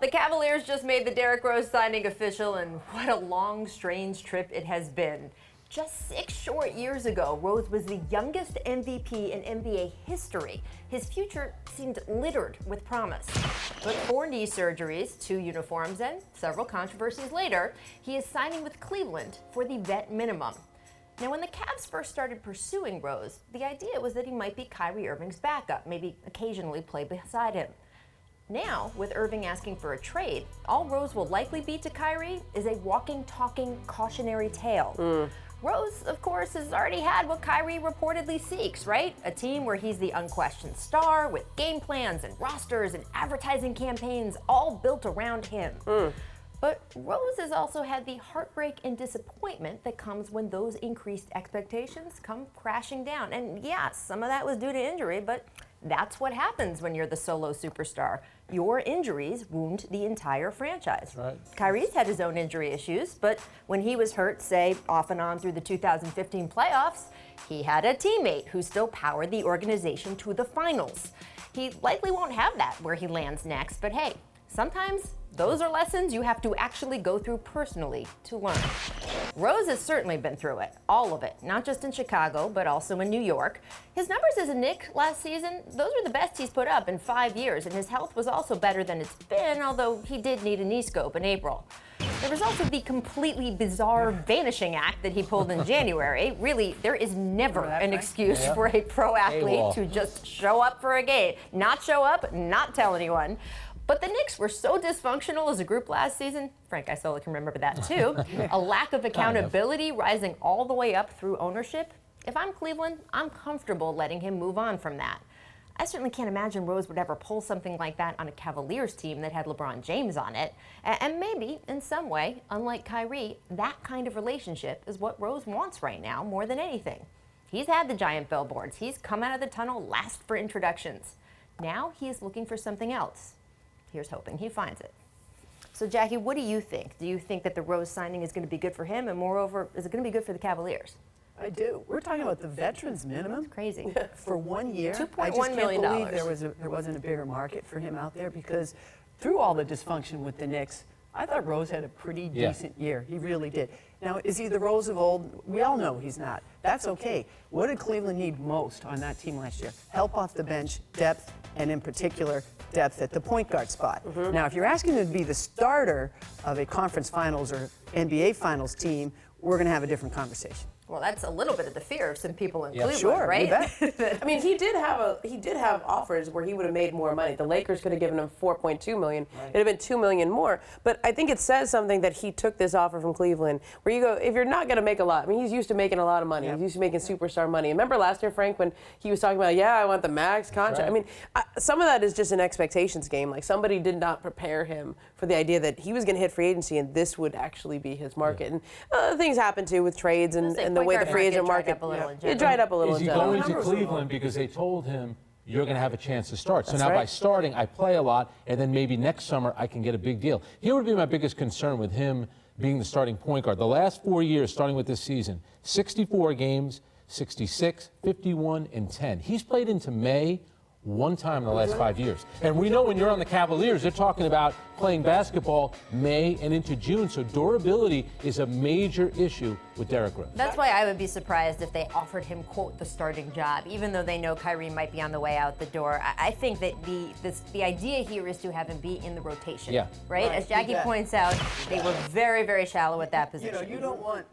The Cavaliers just made the Derrick Rose signing official, and what a long, strange trip it has been. Just 6 short years ago, Rose was the youngest MVP in NBA history. His future seemed littered with promise. But 4 knee surgeries, 2 uniforms, and several controversies later, he is signing with Cleveland for the vet minimum. Now, when the Cavs first started pursuing Rose, the idea was that he might be Kyrie Irving's backup, maybe occasionally play beside him. Now, with Irving asking for a trade, all Rose will likely be to Kyrie is a walking, talking, cautionary tale. Rose, of course, has already had what Kyrie reportedly seeks, right? A team where he's the unquestioned star with game plans and rosters and advertising campaigns all built around him. But Rose has also had the heartbreak and disappointment that comes when those increased expectations come crashing down. And yeah, some of that was due to injury, but that's what happens when you're the solo superstar. Your injuries wound the entire franchise. Right. Kyrie's had his own injury issues, but when he was hurt, say, off and on through the 2015 playoffs, he had a teammate who still powered the organization to the finals. He likely won't have that where he lands next, but hey, sometimes those are lessons you have to actually go through personally to learn. Rose has certainly been through it, all of it, not just in Chicago, but also in New York. His numbers as a Knick last season, those are the best he's put up in 5 years, and his health was also better than it's been, although he did need a knee scope in April. There was also the completely bizarre vanishing act that he pulled in January. Really, there is never an excuse for a pro athlete to just show up for a game. Not show up, not tell anyone. But the Knicks were so dysfunctional as a group last season, Frank Isola can remember that too, a lack of accountability rising all the way up through ownership. If I'm Cleveland, I'm comfortable letting him move on from that. I certainly can't imagine Rose would ever pull something like that on a Cavaliers team that had LeBron James on it. And maybe, in some way, unlike Kyrie, that kind of relationship is what Rose wants right now more than anything. He's had the giant billboards. He's come out of the tunnel last for introductions. Now he is looking for something else. Here's hoping he finds it. So, Jackie, what do you think? Do you think that the Rose signing is going to be good for him? And moreover, is it going to be good for the Cavaliers? I do. We're talking about the veterans minimum. It's crazy. For 1 year. $2.1 million. I just can't believe there wasn't a bigger market for him out there, because through all the dysfunction with the Knicks, I thought Rose had a pretty decent year. He really did. Now, is he the Rose of old? We all know he's not. That's okay. What did Cleveland need most on that team last year? Help off the bench, depth, and in particular, depth at the point guard spot. Now, if you're asking him to be the starter of a conference finals or NBA finals team, we're going to have a different conversation. Well, that's a little bit of the fear of some people in Cleveland, sure, right? You bet. I mean, he did have offers where he would have made more money. The Lakers could have given him $4.2 million. It'd have been $2 million more. But I think it says something that he took this offer from Cleveland, where you go, if you're not going to make a lot, I mean, he's used to making a lot of money. He's used to making superstar money. Remember last year, Frank, when he was talking about, I want the max contract. I mean, some of that is just an expectations game. Like, somebody did not prepare him for the idea that he was going to hit free agency and this would actually be his market. And things happen too with trades and the way the free agent market. It dried up a little. Is he going to Cleveland because they told him you're going to have a chance to start? So now by starting, I play a lot, and then maybe next summer I can get a big deal. Here would be my biggest concern with him being the starting point guard. The last 4 years, starting with this season, 64 games, 66, 51, and 10. He's played into May 1 time in the last 5 years. And we know when you're on the Cavaliers, they're talking about playing basketball May and into June. So durability is a major issue with Derrick Rose. That's why I would be surprised if they offered him, quote, the starting job, even though they know Kyrie might be on the way out the door. I think that the idea here is to have him be in the rotation, right? As Jackie points out, they were very, very shallow at that position. You don't want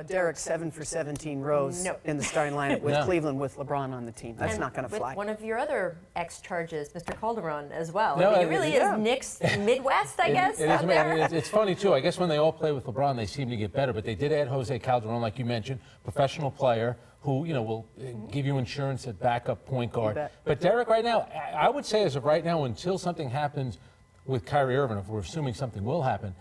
Derrick 7 for 17 Rose in the starting lineup with Cleveland with LeBron on the team. That's not going to fly. One of your other ex-charges, Mr. Calderon, as well. I mean, it really is Knicks Midwest, I guess. It's funny, too. I guess when they all play with LeBron, they seem to get better. But they did add Jose Calderon, like you mentioned, professional player who, will give you insurance at backup point guard. But Derrick, right now, I would say as of right now, until something happens with Kyrie Irving, if we're assuming something will happen,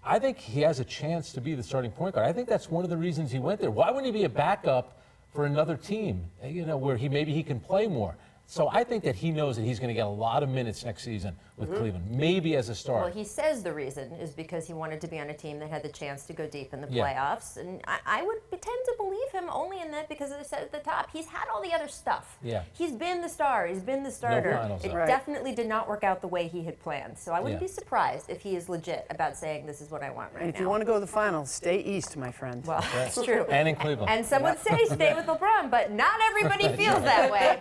I think he has a chance to be the starting point guard. I think that's one of the reasons he went there. Why wouldn't he be a backup for another team, where maybe he can play more? So I think that he knows that he's going to get a lot of minutes next season with Cleveland, maybe as a starter. Well, he says the reason is because he wanted to be on a team that had the chance to go deep in the Yeah. playoffs. And I would tend to believe him only in that because, as I said at the top, he's had all the other stuff. Yeah. He's been the star. He's been the starter. finals, it though. Right. definitely did not work out the way he had planned. So I wouldn't Yeah. be surprised if he is legit about saying this is what I want right And if now. you want to go to the finals, stay east, my friend. well, it's true. And in Cleveland. And some would say stay with LeBron, but not everybody feels that way.